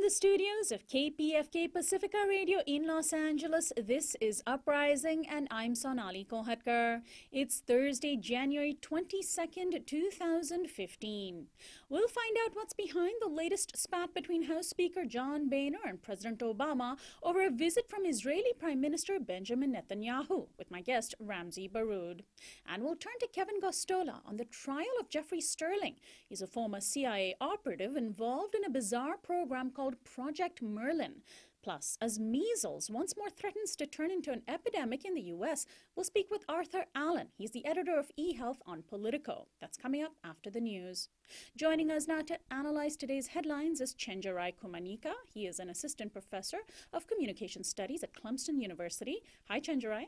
the studios of KPFK Pacifica Radio in Los Angeles, this is Uprising, and I'm Sonali. It's Thursday, January 22nd, 2015. We'll find out what's behind the latest spat between House Speaker John Boehner and President Obama over a visit from Israeli Prime Minister Benjamin Netanyahu, with my guest Ramzy Baroud. And we'll turn to Kevin Gosztola on the trial of Jeffrey Sterling. He's a former CIA operative involved in a bizarre program called Project Merlin. Plus, as measles once more threatens to turn into an epidemic in the U.S., we'll speak with Arthur Allen. He's the editor of eHealth on Politico. That's coming up after the news. Joining us now to analyze today's headlines is Chenjerai Kumanyika. He is an assistant professor of communication studies at Clemson University. Hi, Chenjerai.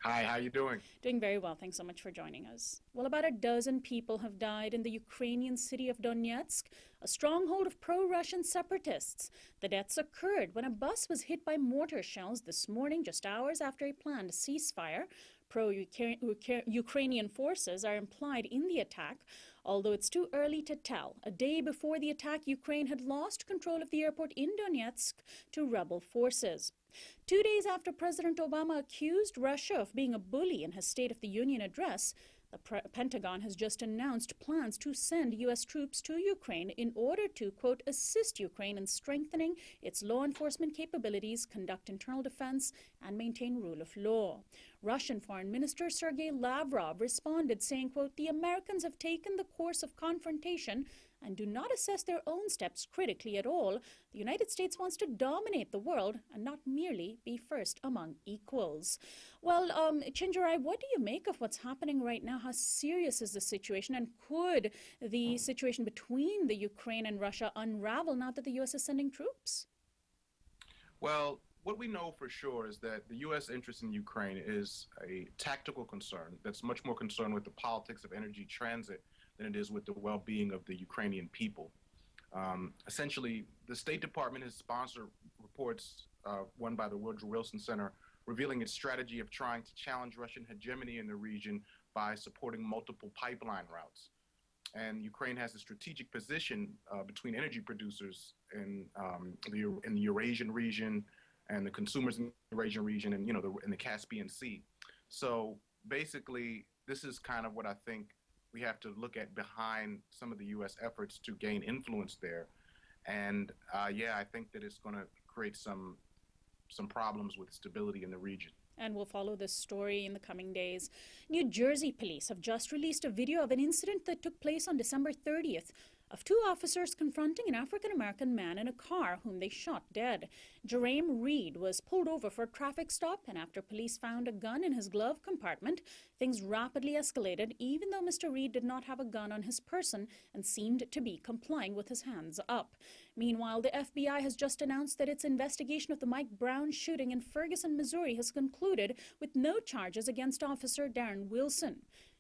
Hi, how you doing? Doing very well. Thanks so much for joining us. Well, about a dozen people have died in the Ukrainian city of Donetsk, a stronghold of pro-Russian separatists. The deaths occurred when a bus was hit by mortar shells this morning, just hours after a planned ceasefire. Pro-Ukrainian forces are implied in the attack, although it's too early to tell. A day before the attack, Ukraine had lost control of the airport in Donetsk to rebel forces. 2 days after President Obama accused Russia of being a bully in his State of the Union address, the Pentagon has just announced plans to send U.S. troops to Ukraine in order to, quote, assist Ukraine in strengthening its law enforcement capabilities, conduct internal defense, and maintain rule of law. Russian Foreign Minister Sergei Lavrov responded, saying, quote, the Americans have taken the course of confrontation and do not assess their own steps critically at all. The United States wants to dominate the world and not merely be first among equals. Well, Chenjerai, what do you make of what's happening right now? How serious is the situation? And could the situation between the Ukraine and Russia unravel now that the U.S. is sending troops? Well, what we know for sure is that the U.S. interest in Ukraine is a tactical concern that's much more concerned with the politics of energy transit than it is with the well-being of the Ukrainian people. Essentially, the State Department has sponsored reports, one by the Woodrow Wilson Center, revealing its strategy of trying to challenge Russian hegemony in the region by supporting multiple pipeline routes. And Ukraine has a strategic position between energy producers in the Eurasian region and the consumers in the Eurasian region and, in the Caspian Sea. So basically, this is kind of what I think we have to look at behind some of the U.S. efforts to gain influence there. And I think that it's going to create some problems with stability in the region. And we'll follow this story in the coming days. New Jersey police have just released a video of an incident that took place on December 30th of two officers confronting an African-American man in a car whom they shot dead. Jerame Reed was pulled over for a traffic stop, and after police found a gun in his glove compartment, things rapidly escalated, even though Mr. Reed did not have a gun on his person and seemed to be complying with his hands up. Meanwhile, the FBI has just announced that its investigation of the Mike Brown shooting in Ferguson, Missouri has concluded with no charges against Officer Darren Wilson.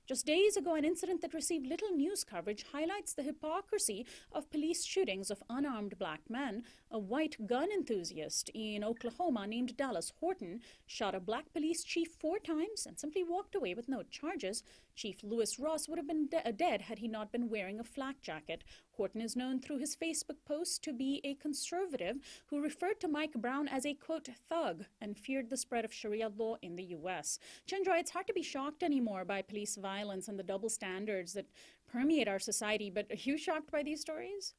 Just days ago, an incident that received little news coverage highlights the hypocrisy of police shootings of unarmed black men. A white gun enthusiast in Oklahoma named Dallas Horton shot a black police chief 4 times and simply walked away with no charges. Chief Lewis Ross would have been dead had he not been wearing a flak jacket. Horton is known through his Facebook posts to be a conservative who referred to Mike Brown as a, quote, thug and feared the spread of Sharia law in the U.S. Chenjerai, it's hard to be shocked anymore by police violence and the double standards that permeate our society, but are you shocked by these stories?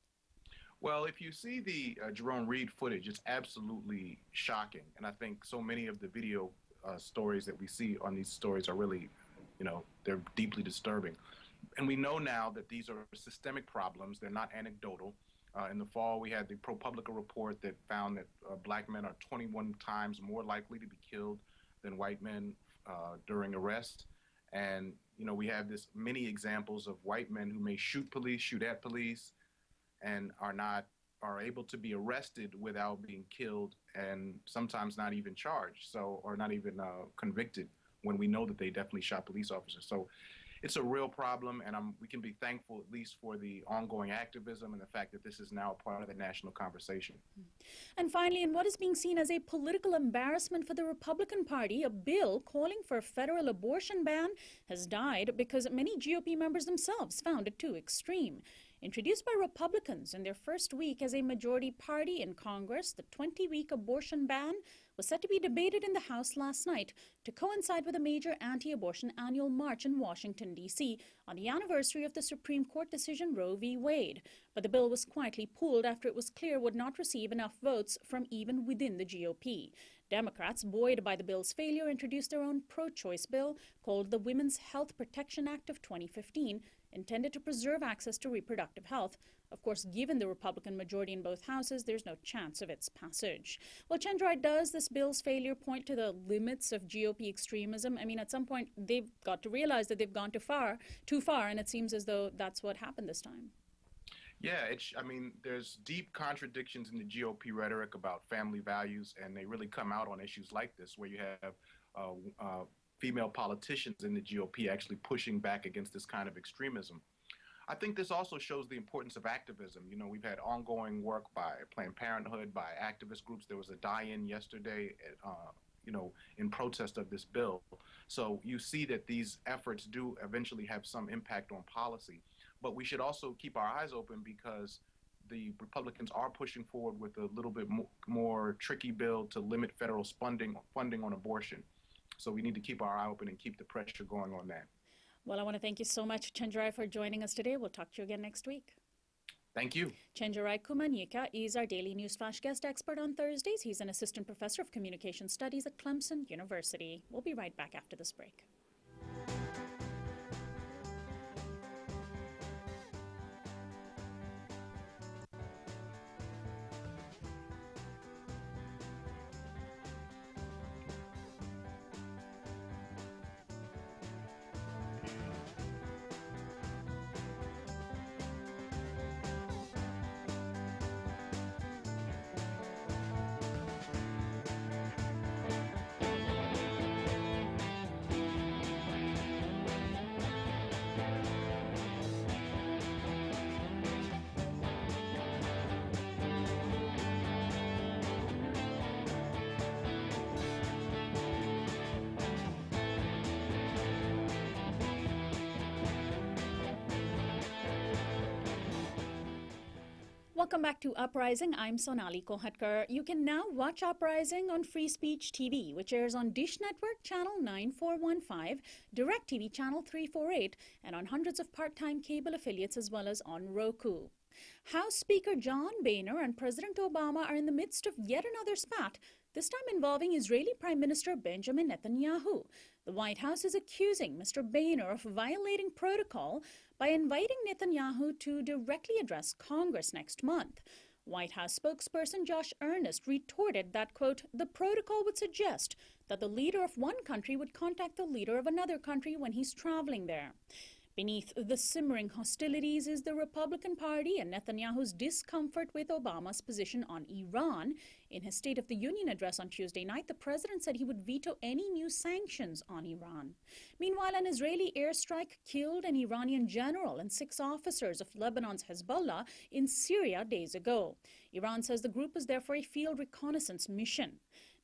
Well, if you see the Jerome Reed footage, it's absolutely shocking. And I think so many of the video stories that we see on these stories are really, they're deeply disturbing. And we know now that these are systemic problems. They're not anecdotal. In the fall, we had the ProPublica report that found that black men are 21 times more likely to be killed than white men during arrest. And, we have this many examples of white men who may shoot at police, and are able to be arrested without being killed and sometimes not even charged, or not even convicted when we know that they definitely shot police officers. So it's a real problem, and we can be thankful at least for the ongoing activism and the fact that this is now a part of the national conversation. And finally, in what is being seen as a political embarrassment for the Republican Party, a bill calling for a federal abortion ban has died because many GOP members themselves found it too extreme. Introduced by Republicans in their first week as a majority party in Congress, the 20-week abortion ban was set to be debated in the House last night to coincide with a major anti-abortion annual march in Washington, D.C. on the anniversary of the Supreme Court decision Roe v. Wade. But the bill was quietly pulled after it was clear it would not receive enough votes from even within the GOP. Democrats, buoyed by the bill's failure, introduced their own pro-choice bill called the Women's Health Protection Act of 2015, intended to preserve access to reproductive health. Of course, given the Republican majority in both houses, there's no chance of its passage. Well, Chenjerai, does this bill's failure point to the limits of GOP extremism? I mean, at some point, they've got to realize that they've gone too far, and it seems as though that's what happened this time. Yeah, I mean, there's deep contradictions in the GOP rhetoric about family values, and they really come out on issues like this, where you have female politicians in the GOP actually pushing back against this kind of extremism. I think this also shows the importance of activism. You know, we've had ongoing work by Planned Parenthood, by activist groups. There was a die-in yesterday, in protest of this bill. So you see that these efforts do eventually have some impact on policy. But we should also keep our eyes open, because the Republicans are pushing forward with a little bit more tricky bill to limit federal funding on abortion. So we need to keep our eye open and keep the pressure going on that. Well, I want to thank you so much, Chenjerai, for joining us today. We'll talk to you again next week. Thank you. Chenjerai Kumanyika is our daily newsflash guest expert on Thursdays. He's an assistant professor of communication studies at Clemson University. We'll be right back after this break. Welcome back to Uprising. I'm Sonali. You can now watch Uprising on Free Speech TV, which airs on Dish Network Channel 9415, DirecTV Channel 348, and on hundreds of part-time cable affiliates, as well as on Roku. House Speaker John Boehner and President Obama are in the midst of yet another spat, this time involving Israeli Prime Minister Benjamin Netanyahu. The White House is accusing Mr. Boehner of violating protocol by inviting Netanyahu to directly address Congress next month. White House spokesperson Josh Earnest retorted that, quote, the protocol would suggest that the leader of one country would contact the leader of another country when he's traveling there. Beneath the simmering hostilities is the Republican Party and Netanyahu's discomfort with Obama's position on Iran. In his State of the Union address on Tuesday night, the president said he would veto any new sanctions on Iran. Meanwhile, an Israeli airstrike killed an Iranian general and 6 officers of Lebanon's Hezbollah in Syria days ago. Iran says the group was there for a field reconnaissance mission.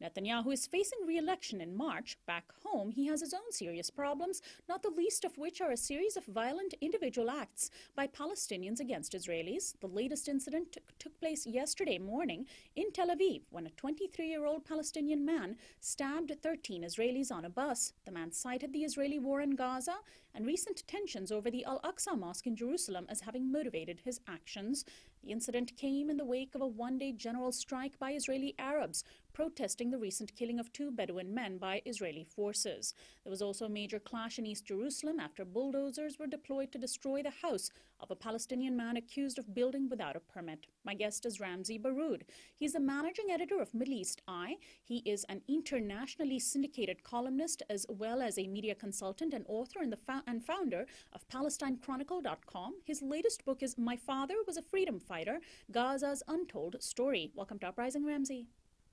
Netanyahu is facing re-election in March. Back home, he has his own serious problems, not the least of which are a series of violent individual acts by Palestinians against Israelis. The latest incident took place yesterday morning in Tel Aviv when a 23-year-old Palestinian man stabbed 13 Israelis on a bus. The man cited the Israeli war in Gaza and recent tensions over the Al-Aqsa Mosque in Jerusalem as having motivated his actions. The incident came in the wake of a one-day general strike by Israeli Arabs protesting the recent killing of 2 Bedouin men by Israeli forces. There was also a major clash in East Jerusalem after bulldozers were deployed to destroy the house of a Palestinian man accused of building without a permit. My guest is Ramzy Baroud. He's the managing editor of Middle East Eye. He is an internationally syndicated columnist as well as a media consultant and author and founder of PalestineChronicle.com. His latest book is My Father Was a Freedom Fighter, Gaza's Untold Story. Welcome to Uprising, Ramzy.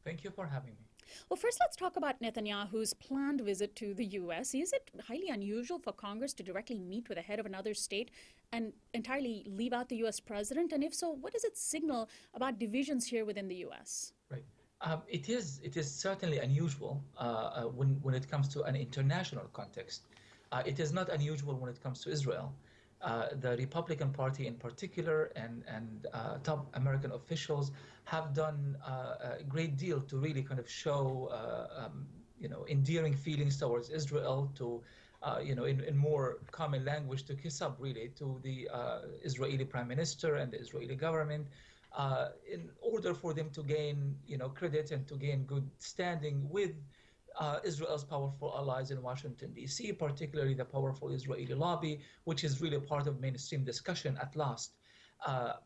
Thank you for having me. Well, first let's talk about Netanyahu's planned visit to the U.S. Is it highly unusual for Congress to directly meet with the head of another state and entirely leave out the U.S. president? And if so, what does it signal about divisions here within the U.S.? Right. It is certainly unusual when it comes to an international context. It is not unusual when it comes to Israel. The Republican Party in particular and top American officials have done a great deal to really kind of show endearing feelings towards Israel, to in more common language, to kiss up really to the Israeli Prime Minister and the Israeli government, in order for them to gain credit and to gain good standing with Israel's powerful allies in Washington, D.C., particularly the powerful Israeli lobby, which is really part of mainstream discussion at last.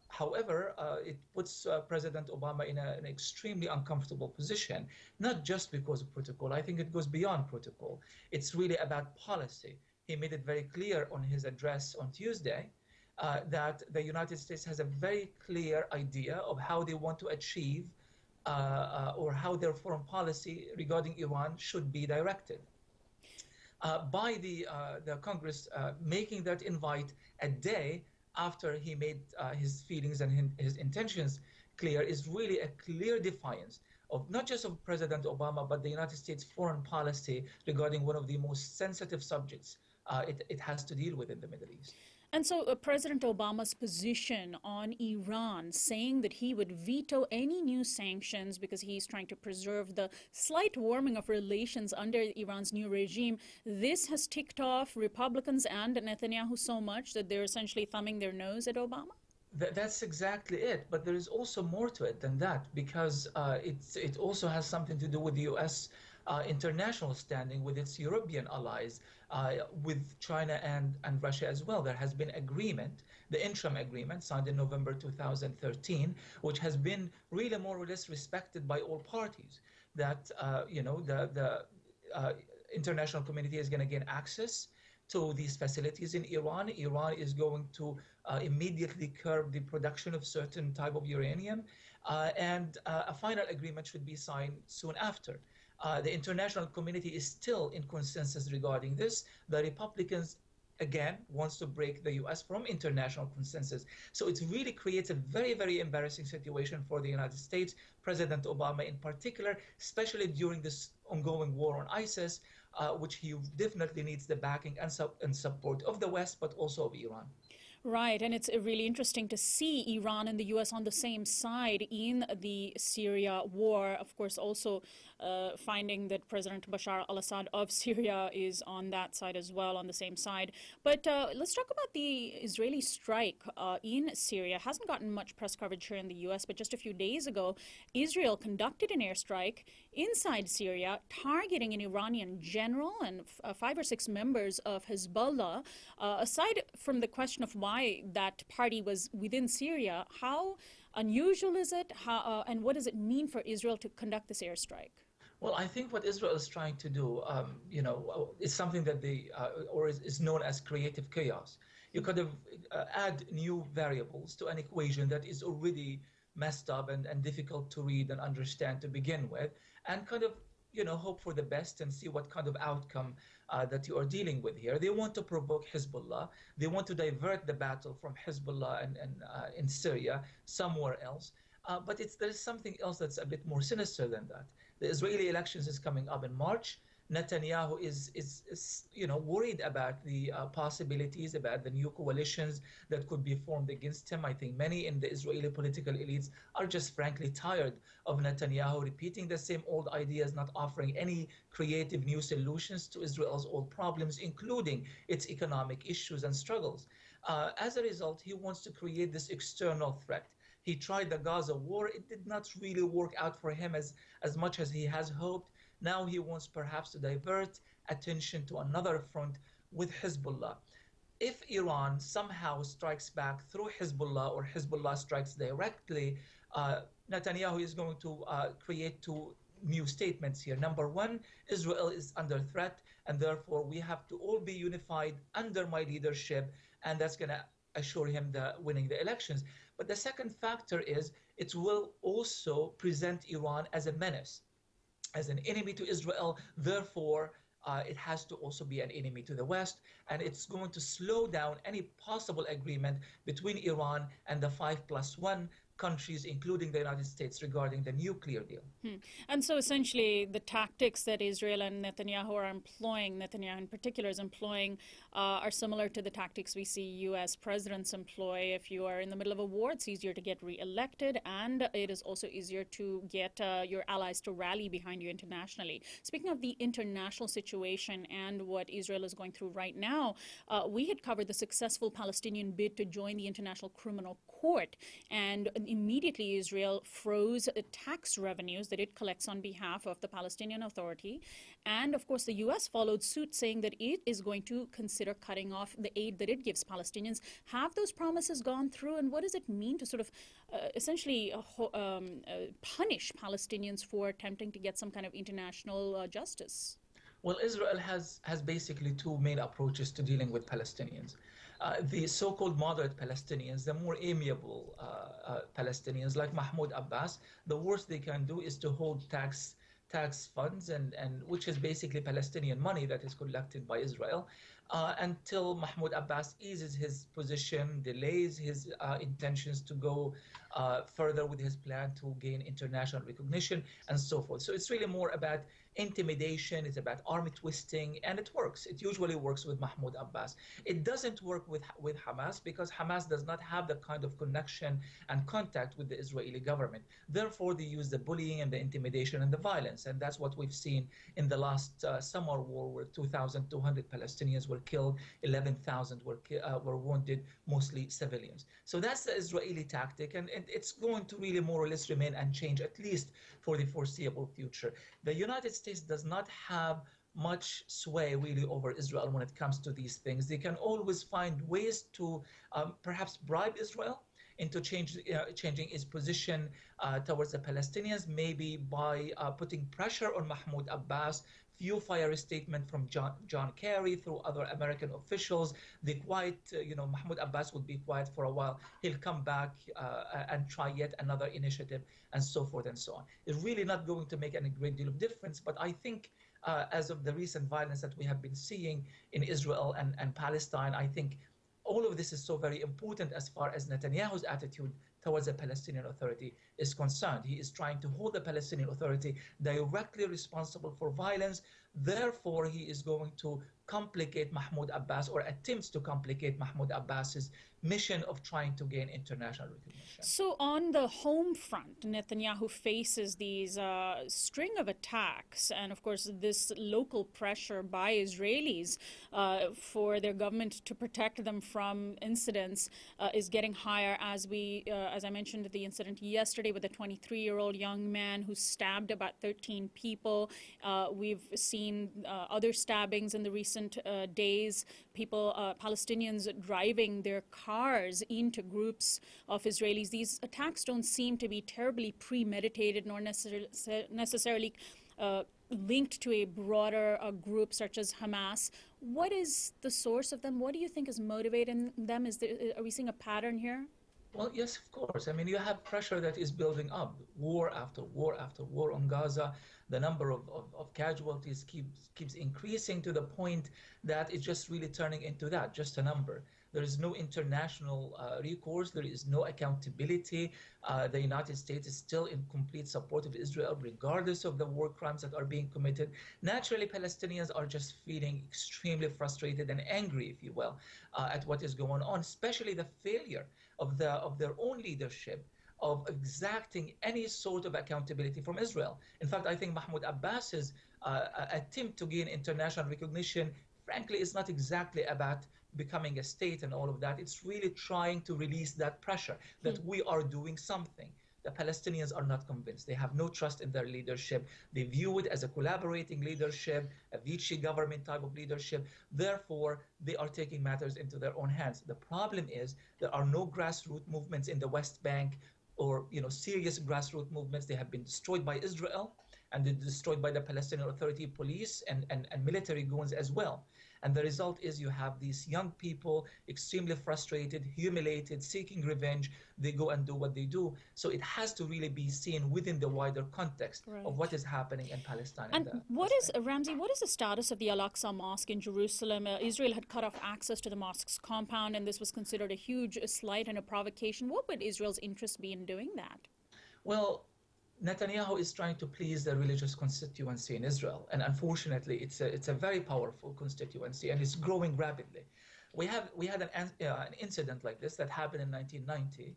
However, it puts President Obama in an extremely uncomfortable position, not just because of protocol. I think it goes beyond protocol. It's really about policy. He made it very clear on his address on Tuesday that the United States has a very clear idea of how they want to achieve or how their foreign policy regarding Iran should be directed. By the Congress making that invite a day after he made his feelings and his intentions clear is really a clear defiance of not just of President Obama, but the United States foreign policy regarding one of the most sensitive subjects it has to deal with in the Middle East. And so President Obama's position on Iran, saying that he would veto any new sanctions because he's trying to preserve the slight warming of relations under Iran's new regime, this has ticked off Republicans and Netanyahu so much that they're essentially thumbing their nose at Obama? That's exactly it. But there is also more to it than that, because it also has something to do with the U.S. International standing with its European allies, with China and Russia as well. There has been agreement, the interim agreement signed in November 2013, which has been really more or less respected by all parties, that the international community is going to gain access to these facilities in Iran. Iran is going to immediately curb the production of certain type of uranium, and a final agreement should be signed soon after. The international community is still in consensus regarding this. The Republicans, again, wants to break the U.S. from international consensus. So it really creates a very, very embarrassing situation for the United States, President Obama in particular, especially during this ongoing war on ISIS, which he definitely needs the backing and support of the West, but also of Iran. Right, and it's really interesting to see Iran and the U.S. on the same side in the Syria war. Of course, also finding that President Bashar al-Assad of Syria is on that side as well, on the same side. But let's talk about the Israeli strike in Syria. It hasn't gotten much press coverage here in the U.S., but just a few days ago, Israel conducted an airstrike inside Syria, targeting an Iranian general and 5 or 6 members of Hezbollah. Aside from the question of why that party was within Syria, how unusual is it? And what does it mean for Israel to conduct this airstrike? Well, I think what Israel is trying to do, is something that is known as creative chaos. You kind of add new variables to an equation that is already messed up and difficult to read and understand to begin with, and kind of hope for the best and see what kind of outcome that you are dealing with here. They want to provoke Hezbollah. They want to divert the battle from Hezbollah and in Syria somewhere else. But there's something else that's a bit more sinister than that. The Israeli elections is coming up in March. Netanyahu is worried about the possibilities, about the new coalitions that could be formed against him. I think many in the Israeli political elites are just frankly tired of Netanyahu repeating the same old ideas, not offering any creative new solutions to Israel's old problems, including its economic issues and struggles. As a result, he wants to create this external threat. He tried the Gaza war. It did not really work out for him as much as he has hoped. Now he wants perhaps to divert attention to another front with Hezbollah. If Iran somehow strikes back through Hezbollah or Hezbollah strikes directly, Netanyahu is going to create 2 new statements here. Number one, Israel is under threat, and therefore we have to all be unified under my leadership, and that's going to assure him winning the elections. But the second factor is it will also present Iran as a menace, as an enemy to Israel. Therefore, it has to also be an enemy to the West, and it's going to slow down any possible agreement between Iran and the 5+1 countries, including the United States, regarding the nuclear deal. And so essentially the tactics that Israel and Netanyahu are employing, Netanyahu in particular is employing, are similar to the tactics we see U.S. presidents employ. If you are in the middle of a war, it's easier to get re-elected, and it is also easier to get your allies to rally behind you internationally. Speaking of the international situation and what Israel is going through right now, we had covered the successful Palestinian bid to join the International Criminal Court, and immediately Israel froze tax revenues that it collects on behalf of the Palestinian Authority. And of course, the U.S. followed suit, saying that it is going to consider cutting off the aid that it gives Palestinians. Have those promises gone through, and what does it mean to sort of essentially punish Palestinians for attempting to get some kind of international justice? Well, Israel has basically two main approaches to dealing with Palestinians. The so-called moderate Palestinians, the more amiable Palestinians like Mahmoud Abbas, the worst they can do is to hold tax funds, and which is basically Palestinian money that is collected by Israel, until Mahmoud Abbas eases his position, delays his intentions to go further with his plan to gain international recognition, and so forth. So it's really more about intimidation, it's about arm twisting, and it works. It usually works with Mahmoud Abbas. It doesn't work with Hamas, because Hamas does not have the kind of connection and contact with the Israeli government. Therefore, they use the bullying and the intimidation and the violence, and that's what we've seen in the last summer war, where 2,200 Palestinians were killed, 11,000 were wounded, mostly civilians. So that's the Israeli tactic, and it's going to really more or less remain unchanged, at least for the foreseeable future. The United States does not have much sway really over Israel when it comes to these things. They can always find ways to perhaps bribe Israel into changing its position towards the Palestinians, maybe by putting pressure on Mahmoud Abbas. Few fire a statement from John Kerry through other American officials. The quiet, Mahmoud Abbas would be quiet for a while. He'll come back and try yet another initiative, and so forth and so on. It's really not going to make any great deal of difference, but I think as of the recent violence that we have been seeing in Israel and Palestine, I think all of this is so very important as far as Netanyahu's attitude towards the Palestinian Authority is concerned. He is trying to hold the Palestinian Authority directly responsible for violence. Therefore, he is going to complicate Mahmoud Abbas, or attempts to complicate Mahmoud Abbas's mission of trying to gain international recognition. So on the home front, Netanyahu faces these string of attacks, and of course this local pressure by Israelis for their government to protect them from incidents is getting higher. As I mentioned, the incident yesterday with a 23-year-old young man who stabbed about 13 people. We've seen other stabbings in the recent days. Palestinians driving their cars into groups of Israelis. These attacks don't seem to be terribly premeditated, nor necessarily linked to a broader group such as Hamas. What is the source of them? What do you think is motivating them? Are we seeing a pattern here? Well, yes, of course. I mean, you have pressure that is building up, war after war after war on Gaza. The number of casualties keeps increasing to the point that it's just really turning into that, just a number. There is no international recourse. There is no accountability. The United States is still in complete support of Israel, regardless of the war crimes that are being committed. Naturally, Palestinians are just feeling extremely frustrated and angry, if you will, at what is going on, especially the failure of their own leadership of exacting any sort of accountability from Israel. In fact, I think Mahmoud Abbas's attempt to gain international recognition, frankly, is not exactly about becoming a state and all of that. It's really trying to release that pressure that we are doing something. The Palestinians are not convinced. They have no trust in their leadership. They view it as a collaborating leadership, a Vichy government type of leadership. Therefore, they are taking matters into their own hands. The problem is there are no grassroots movements in the West Bank, or serious grassroots movements. They have been destroyed by Israel, and they're destroyed by the Palestinian Authority police and military goons as well. And the result is you have these young people extremely frustrated, humiliated, seeking revenge. They go and do what they do. So it has to really be seen within the wider context of what is happening in Palestine. And Ramzy, what is the status of the Al-Aqsa Mosque in Jerusalem? Israel had cut off access to the mosque's compound, and this was considered a huge slight and a provocation. What would Israel's interest be in doing that? Well, Netanyahu is trying to please the religious constituency in Israel, and unfortunately, it's a very powerful constituency, and it's growing rapidly. We had an incident like this that happened in 1990,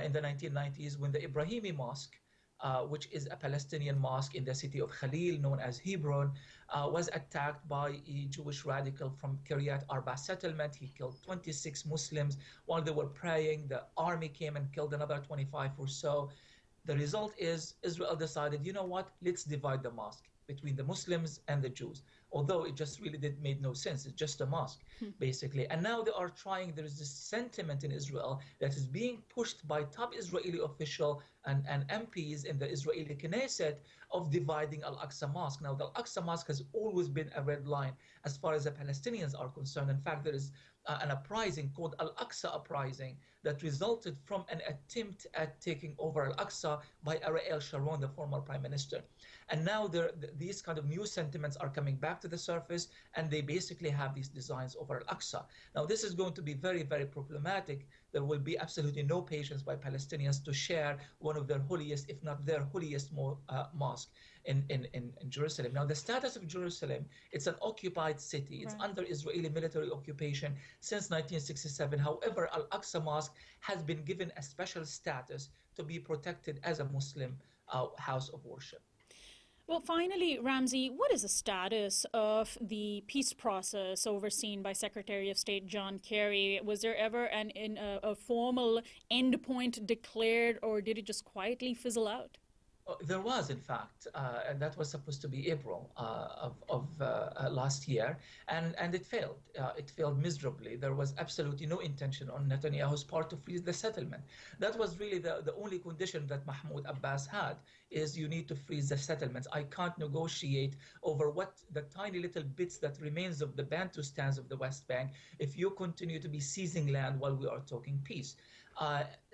in the 1990s, when the Ibrahimi Mosque, which is a Palestinian mosque in the city of Khalil, known as Hebron, was attacked by a Jewish radical from Kiryat Arba settlement. He killed 26 Muslims while they were praying. The army came and killed another 25 or so. The result is Israel decided, you know what, let's divide the mosque between the Muslims and the Jews. Although it just really made no sense. It's just a mosque, basically. And now they are trying, there is this sentiment in Israel that is being pushed by top Israeli official and MPs in the Israeli Knesset of dividing Al-Aqsa Mosque. Now, the Al-Aqsa Mosque has always been a red line as far as the Palestinians are concerned. In fact, there is an uprising called Al-Aqsa Uprising that resulted from an attempt at taking over Al-Aqsa by Ariel Sharon, the former prime minister. And now these kind of new sentiments are coming back to the surface, and they basically have these designs over Al-Aqsa. Now, this is going to be very, very problematic. There will be absolutely no patience by Palestinians to share one of their holiest, if not their holiest, mosque in Jerusalem. Now, the status of Jerusalem, it's an occupied city. It's under Israeli military occupation since 1967. However, Al-Aqsa Mosque has been given a special status to be protected as a Muslim house of worship. Well, finally, Ramzy, what is the status of the peace process overseen by Secretary of State John Kerry? Was there ever a formal endpoint declared, or did it just quietly fizzle out? There was, in fact, and that was supposed to be April of last year, and it failed. It failed miserably. There was absolutely no intention on Netanyahu's part to freeze the settlement. That was really the only condition that Mahmoud Abbas had, is you need to freeze the settlements. I can't negotiate over what the tiny little bits that remains of the Bantustans of the West Bank if you continue to be seizing land while we are talking peace.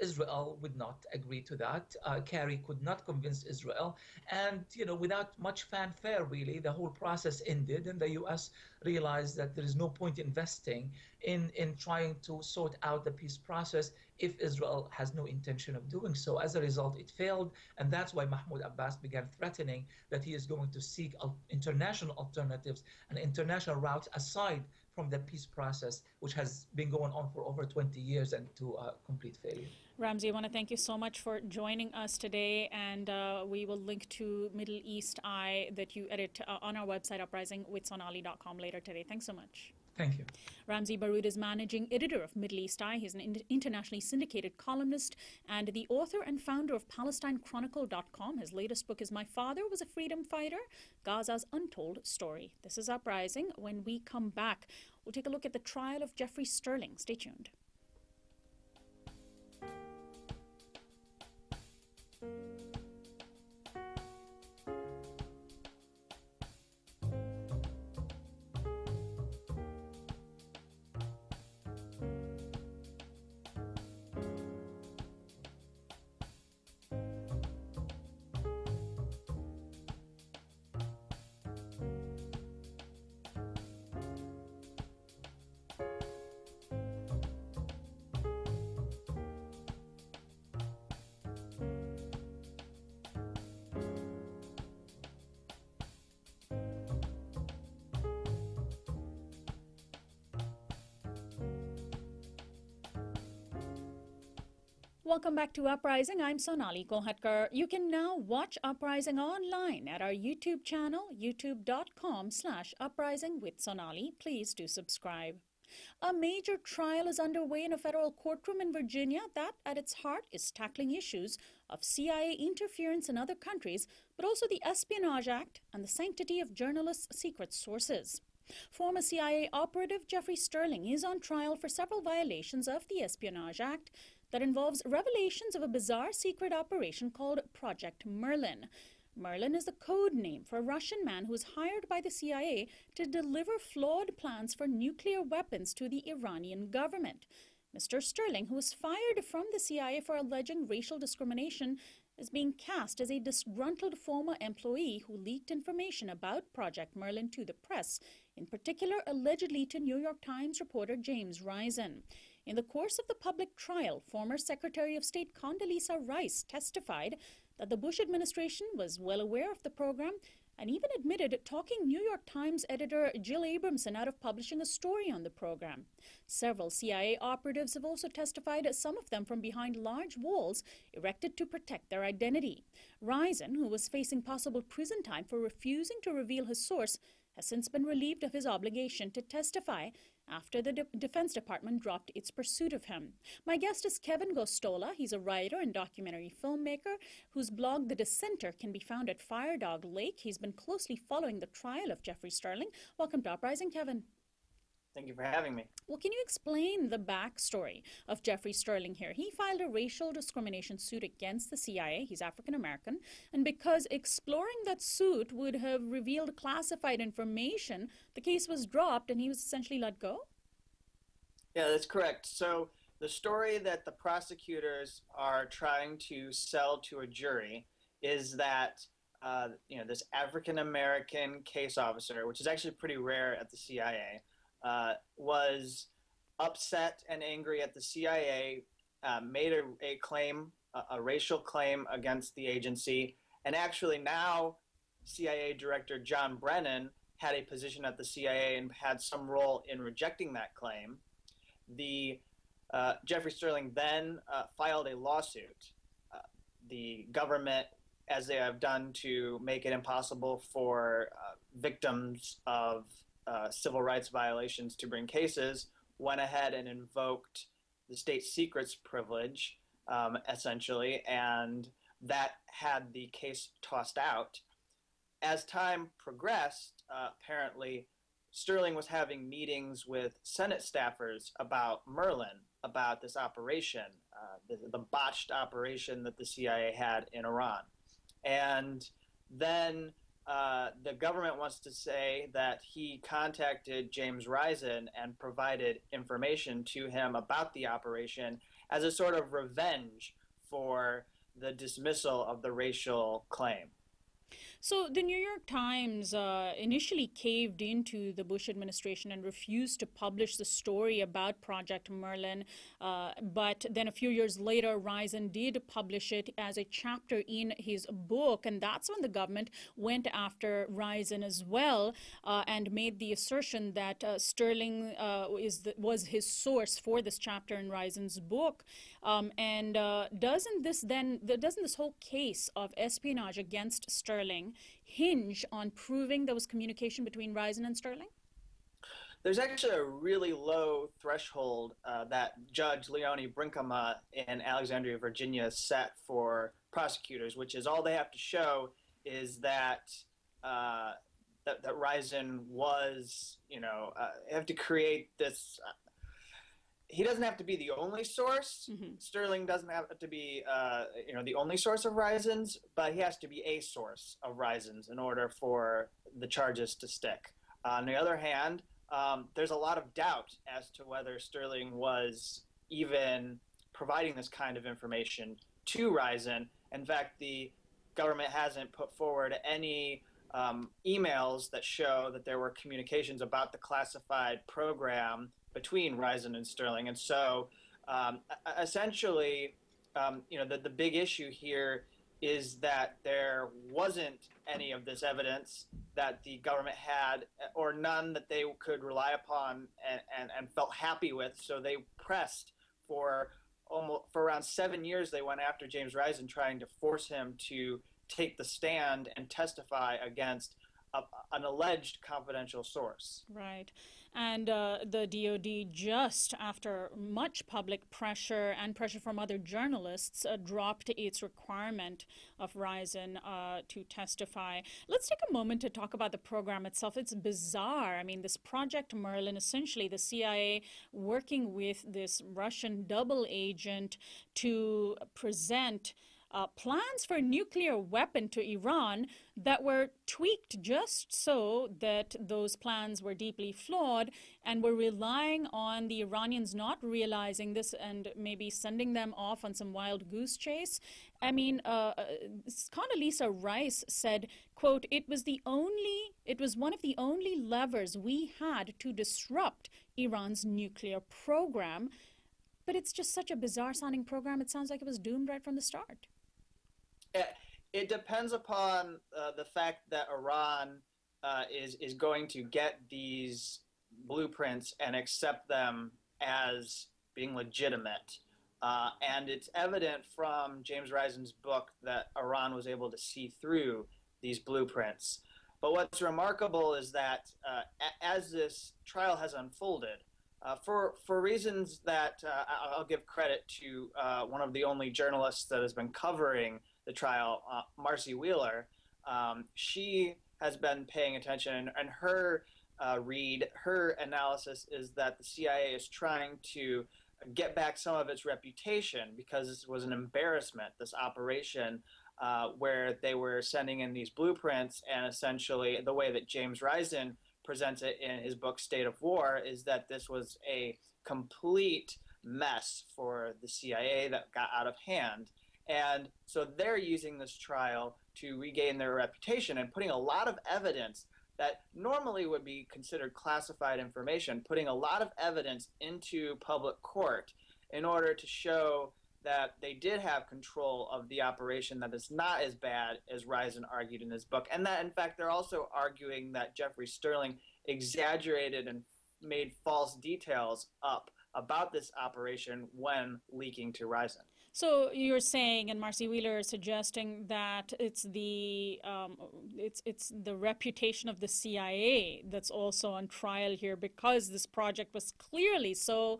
Israel would not agree to that. Kerry could not convince Israel. And, without much fanfare, really, the whole process ended, and the U.S. realized that there is no point investing in trying to sort out the peace process if Israel has no intention of doing so. As a result, it failed, and that's why Mahmoud Abbas began threatening that he is going to seek international alternatives and international routes aside from the peace process, which has been going on for over 20 years and to complete failure. Ramzy, I want to thank you so much for joining us today, and we will link to Middle East Eye that you edit on our website, uprisingwithsonali.com, later today. Thanks so much. Thank you. Ramzy Baroud is managing editor of Middle East Eye. He's an internationally syndicated columnist and the author and founder of PalestineChronicle.com. His latest book is My Father Was a Freedom Fighter, Gaza's Untold Story. This is Uprising. When we come back, we'll take a look at the trial of Jeffrey Sterling. Stay tuned. Welcome back to Uprising. I'm Sonali Kolhatkar. You can now watch Uprising online at our YouTube channel, youtube.com/Uprising with Sonali. Please do subscribe. A major trial is underway in a federal courtroom in Virginia that, at its heart, is tackling issues of CIA interference in other countries, but also the Espionage Act and the sanctity of journalists' secret sources. Former CIA operative Jeffrey Sterling is on trial for several violations of the Espionage Act that involves revelations of a bizarre secret operation called Project Merlin. Merlin is the code name for a Russian man who was hired by the CIA to deliver flawed plans for nuclear weapons to the Iranian government. Mr. Sterling, who was fired from the CIA for alleging racial discrimination, is being cast as a disgruntled former employee who leaked information about Project Merlin to the press, in particular allegedly to New York Times reporter James Risen. In the course of the public trial, former Secretary of State Condoleezza Rice testified that the Bush administration was well aware of the program and even admitted talking New York Times editor Jill Abramson out of publishing a story on the program. Several CIA operatives have also testified, some of them from behind large walls erected to protect their identity. Risen, who was facing possible prison time for refusing to reveal his source, has since been relieved of his obligation to testify after the Defense Department dropped its pursuit of him. My guest is Kevin Gosztola. He's a writer and documentary filmmaker whose blog, The Dissenter, can be found at Firedog Lake. He's been closely following the trial of Jeffrey Sterling. Welcome to Uprising, Kevin. Thank you for having me. Well, can you explain the backstory of Jeffrey Sterling here? He filed a racial discrimination suit against the CIA. He's African American. And because exploring that suit would have revealed classified information, the case was dropped and he was essentially let go? Yeah, that's correct. So the story that the prosecutors are trying to sell to a jury is that this African American case officer, which is actually pretty rare at the CIA, was upset and angry at the CIA, made a claim, a racial claim against the agency, and actually now CIA Director John Brennan had a position at the CIA and had some role in rejecting that claim. Jeffrey Sterling then filed a lawsuit. The government, as they have done to make it impossible for victims of civil rights violations to bring cases, went ahead and invoked the state secrets privilege, essentially, and that had the case tossed out. As time progressed, apparently, Sterling was having meetings with Senate staffers about Merlin, about this operation, the botched operation that the CIA had in Iran. And then the government wants to say that he contacted James Risen and provided information to him about the operation as a sort of revenge for the dismissal of the racial claim. So the New York Times initially caved into the Bush administration and refused to publish the story about Project Merlin. But then a few years later, Risen did publish it as a chapter in his book. And that's when the government went after Risen as well and made the assertion that Sterling was his source for this chapter in Risen's book. Doesn't this whole case of espionage against Sterling hinge on proving there was communication between Risen and Sterling? There's actually a really low threshold that Judge Leonie Brinkema in Alexandria, Virginia set for prosecutors, which is all they have to show is that that Risen was, have to create this. He doesn't have to be the only source. Mm-hmm. Sterling doesn't have to be, the only source of Risen's, but he has to be a source of Risen's in order for the charges to stick. On the other hand, there's a lot of doubt as to whether Sterling was even providing this kind of information to Risen. In fact, the government hasn't put forward any emails that show that there were communications about the classified program between Risen and Sterling. And so essentially, the big issue here is that there wasn't any of this evidence that the government had, or none that they could rely upon and felt happy with. So they pressed for around 7 years. They went after James Risen, trying to force him to take the stand and testify against an alleged confidential source. Right. And the DOD, just after much public pressure and pressure from other journalists, dropped its requirement of Risen to testify. Let's take a moment to talk about the program itself. It's bizarre. I mean, this Project Merlin, essentially the CIA working with this Russian double agent to present plans for a nuclear weapon to Iran that were tweaked just so that those plans were deeply flawed, and were relying on the Iranians not realizing this and maybe sending them off on some wild goose chase. I mean, Condoleezza Rice said, quote, it was one of the only levers we had to disrupt Iran's nuclear program. But it's just such a bizarre sounding program. It sounds like it was doomed right from the start. It depends upon the fact that Iran is going to get these blueprints and accept them as being legitimate. And it's evident from James Risen's book that Iran was able to see through these blueprints. But what's remarkable is that as this trial has unfolded, for reasons that I'll give credit to one of the only journalists that has been covering the trial, Marcy Wheeler. She has been paying attention, and her her analysis is that the CIA is trying to get back some of its reputation, because this was an embarrassment, this operation, where they were sending in these blueprints, and essentially the way that James Risen presents it in his book State of War is that this was a complete mess for the CIA that got out of hand. And so they're using this trial to regain their reputation and putting a lot of evidence that normally would be considered classified information, putting a lot of evidence into public court in order to show that they did have control of the operation, that is not as bad as Risen argued in his book. And that, in fact, they're also arguing that Jeffrey Sterling exaggerated and made false details up about this operation when leaking to Risen. So you're saying, and Marcy Wheeler is suggesting, that it's the reputation of the CIA that's also on trial here, because this project was clearly so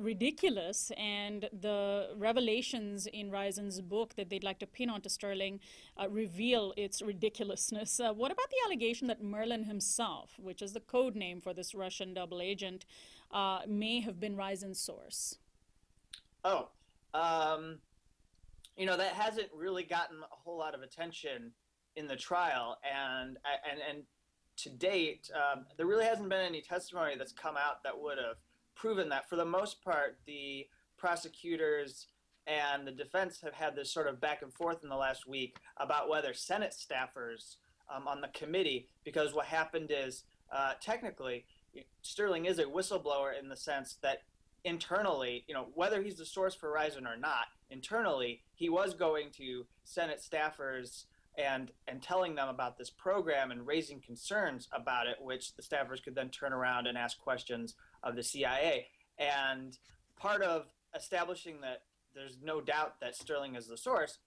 ridiculous, and the revelations in Risen's book that they'd like to pin onto Sterling reveal its ridiculousness. What about the allegation that Merlin himself, which is the code name for this Russian double agent, may have been Risen's source? That hasn't really gotten a whole lot of attention in the trial, and to date, there really hasn't been any testimony that's come out that would have proven that. For the most part, the prosecutors and the defense have had this sort of back and forth in the last week about whether Senate staffers on the committee, because what happened is technically Sterling is a whistleblower in the sense that internally, whether he's the source for Risen or not, internally, he was going to Senate staffers and telling them about this program and raising concerns about it, which the staffers could then turn around and ask questions of the CIA. And part of establishing that there's no doubt that Sterling is the source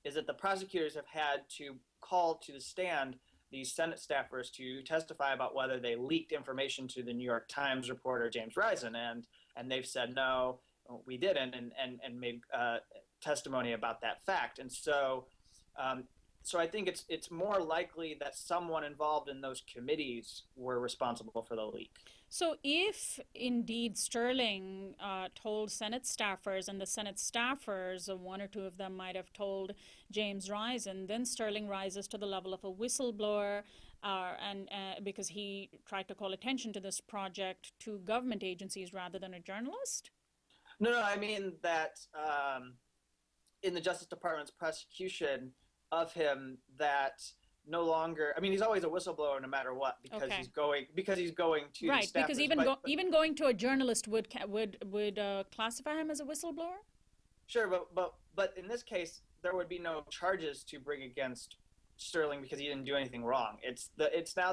is that the prosecutors have had to call to the stand these Senate staffers to testify about whether they leaked information to the New York Times reporter James Risen, and they've said no, we didn't, and made testimony about that fact. And so I think it's more likely that someone involved in those committees were responsible for the leak. So if indeed Sterling told Senate staffers, and the Senate staffers, one or two of them might have told James Risen, then Sterling rises to the level of a whistleblower, and because he tried to call attention to this project to government agencies rather than a journalist? No, I mean that in the Justice Department's prosecution of him, that no longer, I mean, he's always a whistleblower no matter what, because he's going to right, the staffers, because even going to a journalist would classify him as a whistleblower? Sure, but in this case there would be no charges to bring against Sterling because he didn't do anything wrong. It's now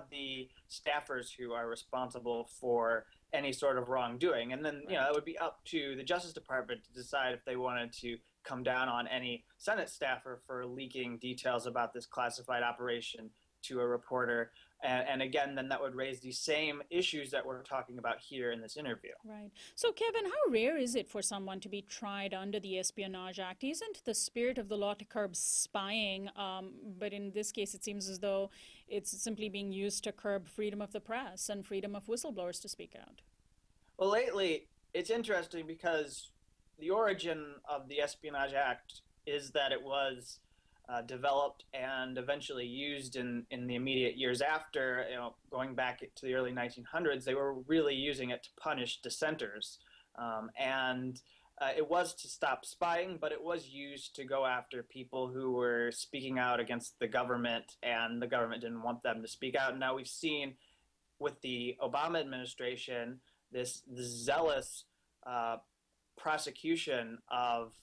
the staffers who are responsible for any sort of wrongdoing, and then it would be up to the Justice Department to decide if they wanted to come down on any Senate staffer for leaking details about this classified operation to a reporter. And again, then that would raise the same issues that we're talking about here in this interview. Right. So, Kevin, how rare is it for someone to be tried under the Espionage Act? Isn't the spirit of the law to curb spying, but in this case it seems as though it's simply being used to curb freedom of the press and freedom of whistleblowers to speak out? Well, lately, it's interesting because the origin of the Espionage Act is that it was developed and eventually used in the immediate years after, going back to the early 1900s. They were really using it to punish dissenters. And it was to stop spying, but it was used to go after people who were speaking out against the government, and the government didn't want them to speak out. And now we've seen with the Obama administration this zealous prosecution of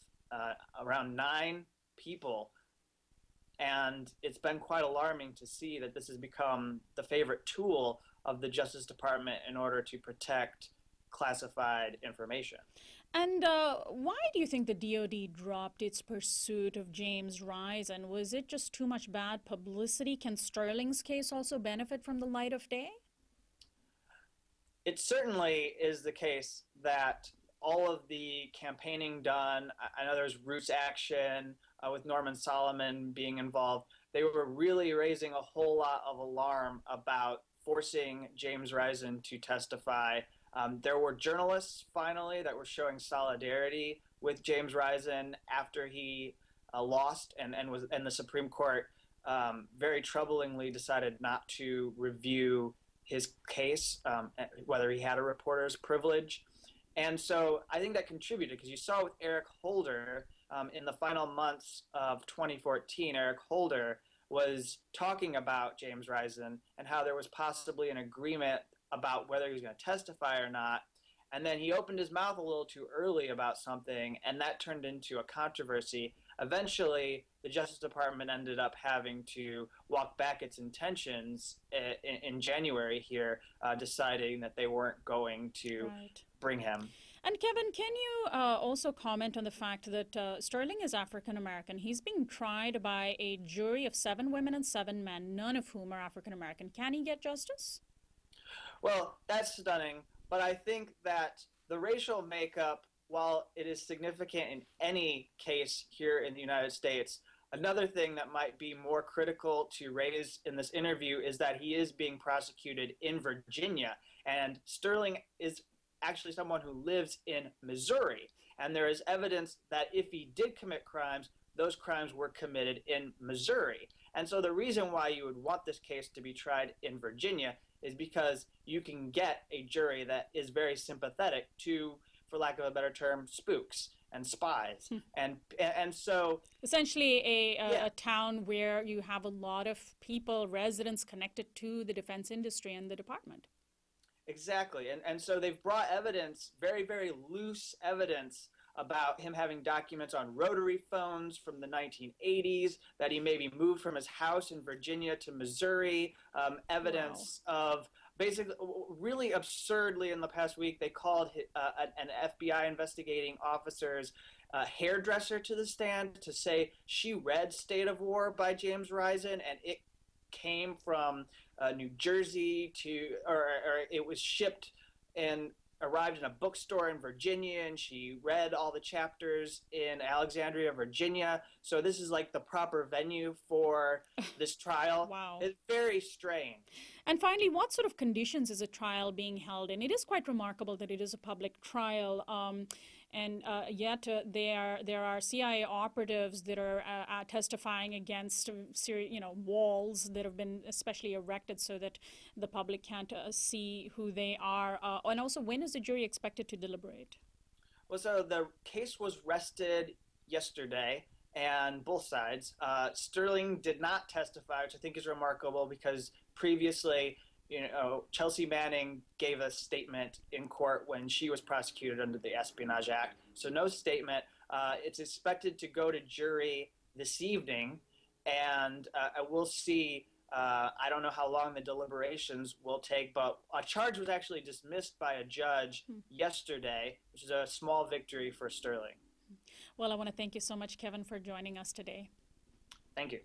around 9 people. And it's been quite alarming to see that this has become the favorite tool of the Justice Department in order to protect classified information. And why do you think the DoD dropped its pursuit of James Risen? Was it just too much bad publicity? Can Sterling's case also benefit from the light of day? It certainly is the case that all of the campaigning done, I know there's Roots Action with Norman Solomon being involved, they were really raising a whole lot of alarm about forcing James Risen to testify. There were journalists, finally, that were showing solidarity with James Risen after he lost, and the Supreme Court very troublingly decided not to review his case, whether he had a reporter's privilege. And so I think that contributed, because you saw with Eric Holder in the final months of 2014, Eric Holder was talking about James Risen and how there was possibly an agreement about whether he was going to testify or not. And then he opened his mouth a little too early about something, and that turned into a controversy. Eventually, the Justice Department ended up having to walk back its intentions in January here, deciding that they weren't going to bring him. And Kevin, can you also comment on the fact that Sterling is African American? He's being tried by a jury of 7 women and 7 men, none of whom are African American. Can he get justice? Well, that's stunning, but I think that the racial makeup, while it is significant in any case here in the United States, another thing that might be more critical to raise in this interview is that he is being prosecuted in Virginia, and Sterling is actually someone who lives in Missouri, and there is evidence that if he did commit crimes, those crimes were committed in Missouri. And so the reason why you would want this case to be tried in Virginia is because you can get a jury that is very sympathetic to, for lack of a better term, spooks and spies. And so essentially a town where you have a lot of people, residents connected to the defense industry and the department. Exactly. And so they've brought evidence, very, very loose evidence, about him having documents on rotary phones from the 1980s, that he maybe moved from his house in Virginia to Missouri, evidence of basically, really absurdly in the past week, they called an FBI investigating officer's hairdresser to the stand to say she read State of War by James Risen, and it came from New Jersey or it was shipped and arrived in a bookstore in Virginia, and she read all the chapters in Alexandria, Virginia. So this is like the proper venue for this trial. Wow. It's very strange. And finally, what sort of conditions is a trial being held in? It is quite remarkable that it is a public trial, yet there are CIA operatives that are testifying against walls that have been especially erected so that the public can't see who they are. And also, when is the jury expected to deliberate? Well, so the case was rested yesterday, and both sides. Sterling did not testify, which I think is remarkable because previously, Chelsea Manning gave a statement in court when she was prosecuted under the Espionage Act. So no statement. It's expected to go to jury this evening, and we'll see. I don't know how long the deliberations will take, but a charge was actually dismissed by a judge yesterday, which is a small victory for Sterling. Well, I want to thank you so much, Kevin, for joining us today. Thank you.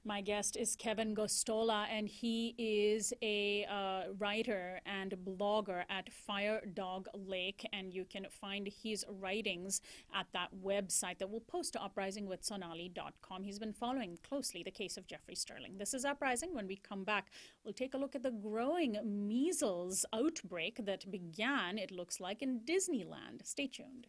My guest is Kevin Gosztola, and he is a writer and blogger at Fire Dog Lake, and you can find his writings at that website that we'll post to uprisingwithsonali.com. He's been following closely the case of Jeffrey Sterling. This is Uprising. When we come back, we'll take a look at the growing measles outbreak that began, it looks like, in Disneyland. Stay tuned.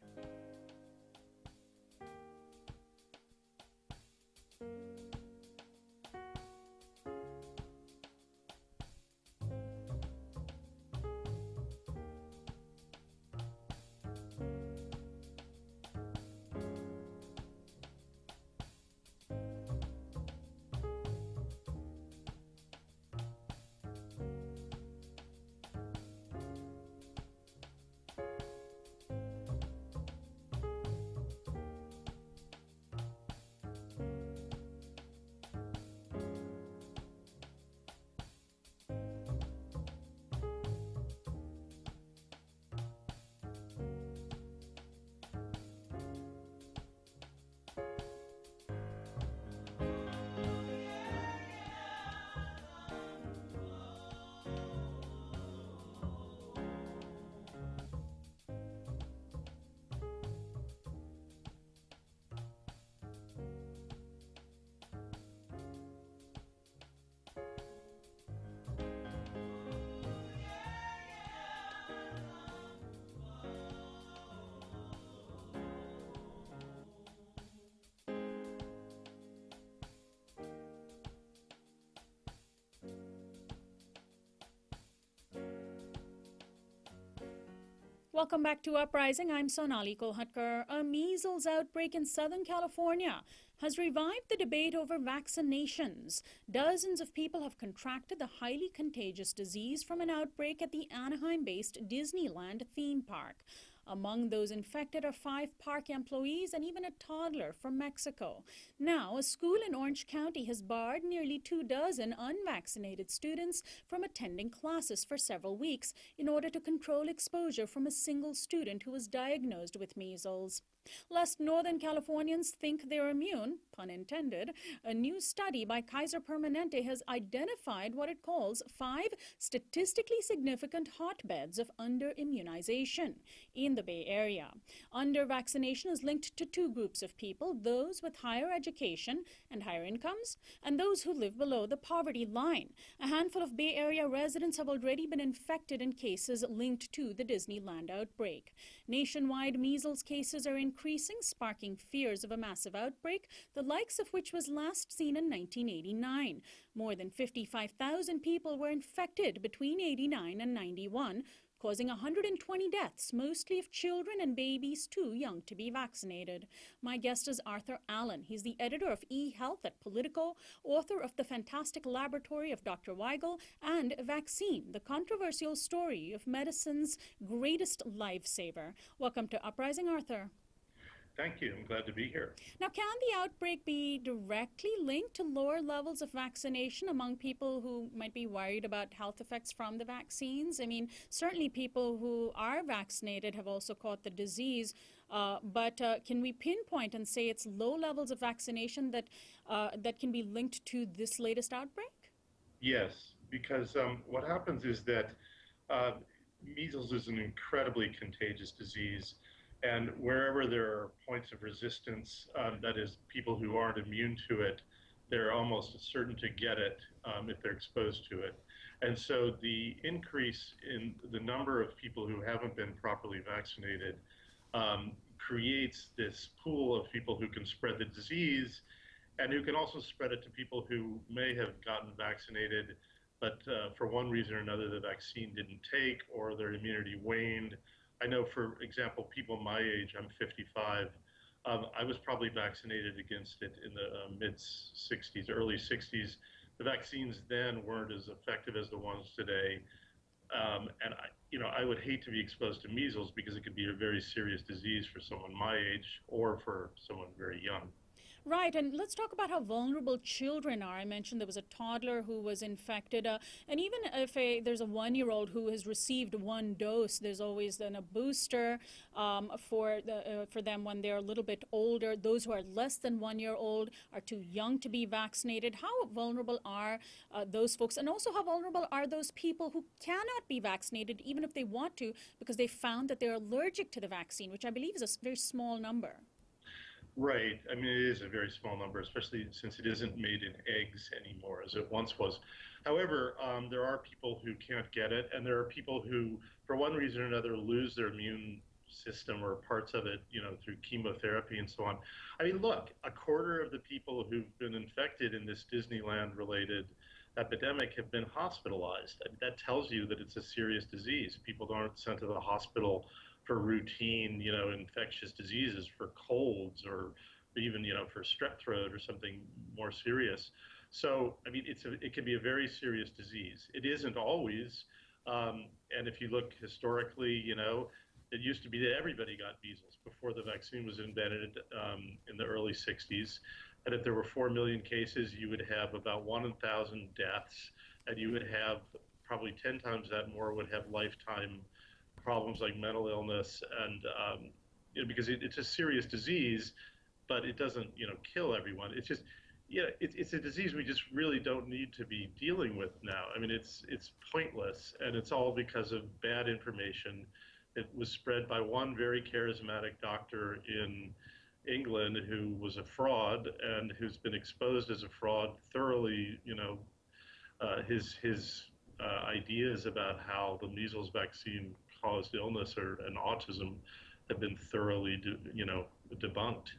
Welcome back to Uprising. I'm Sonali. A measles outbreak in Southern California has revived the debate over vaccinations. Dozens of people have contracted the highly contagious disease from an outbreak at the Anaheim-based Disneyland theme park. Among those infected are 5 park employees and even a toddler from Mexico. Now, a school in Orange County has barred nearly 24 unvaccinated students from attending classes for several weeks in order to control exposure from a single student who was diagnosed with measles. Lest Northern Californians think they're immune, pun intended, a new study by Kaiser Permanente has identified what it calls 5 statistically significant hotbeds of underimmunization in the Bay Area. Under-vaccination is linked to 2 groups of people, those with higher education and higher incomes, and those who live below the poverty line. A handful of Bay Area residents have already been infected in cases linked to the Disneyland outbreak. Nationwide, measles cases are increasing, sparking fears of a massive outbreak, the likes of which was last seen in 1989. More than 55,000 people were infected between 89 and 91, causing 120 deaths, mostly of children and babies too young to be vaccinated. My guest is Arthur Allen. He's the editor of eHealth at Politico, author of The Fantastic Laboratory of Dr. Weigel, and Vaccine, the controversial story of medicine's greatest lifesaver. Welcome to Uprising, Arthur. Thank you. I'm glad to be here. Now, can the outbreak be directly linked to lower levels of vaccination among people who might be worried about health effects from the vaccines? I mean, certainly people who are vaccinated have also caught the disease, but can we pinpoint and say it's low levels of vaccination that can be linked to this latest outbreak? Yes, because what happens is that measles is an incredibly contagious disease. And wherever there are points of resistance, that is, people who aren't immune to it, they're almost certain to get it if they're exposed to it. And so the increase in the number of people who haven't been properly vaccinated creates this pool of people who can spread the disease and who can also spread it to people who may have gotten vaccinated, but for one reason or another, the vaccine didn't take or their immunity waned. I know, for example, people my age, I'm 55, I was probably vaccinated against it in the mid-60s, early 60s. The vaccines then weren't as effective as the ones today. And I would hate to be exposed to measles because it could be a very serious disease for someone my age or for someone very young. Right, and let's talk about how vulnerable children are. I mentioned there was a toddler who was infected, and even if there's a 1-year-old who has received 1 dose, there's always then a booster for them when they're a little bit older. Those who are less than 1 year old are too young to be vaccinated. How vulnerable are those folks? And also, how vulnerable are those people who cannot be vaccinated even if they want to because they found that they're allergic to the vaccine, which I believe is a very small number? Right. I mean, it is a very small number, especially since it isn't made in eggs anymore, as it once was. However, there are people who can't get it, and there are people who, for one reason or another, lose their immune system or parts of it, through chemotherapy and so on. I mean, look, 1/4 of the people who've been infected in this Disneyland-related epidemic have been hospitalized. I mean, that tells you that it's a serious disease. People aren't sent to the hospital for routine, infectious diseases, for colds, or even, for strep throat or something more serious. So, I mean, it can be a very serious disease. It isn't always, and if you look historically, it used to be that everybody got measles before the vaccine was invented in the early 60s. And if there were 4 million cases, you would have about 1 in 1,000 deaths, and you would have probably 10 times that more would have lifetime problems like mental illness, and because it's a serious disease, but it doesn't kill everyone. It's just it's a disease we just really don't need to be dealing with now. I mean, it's pointless, and it's all because of bad information. It was spread by one very charismatic doctor in England who was a fraud and who's been exposed as a fraud thoroughly. His ideas about how the measles vaccine caused illness and autism have been thoroughly, debunked.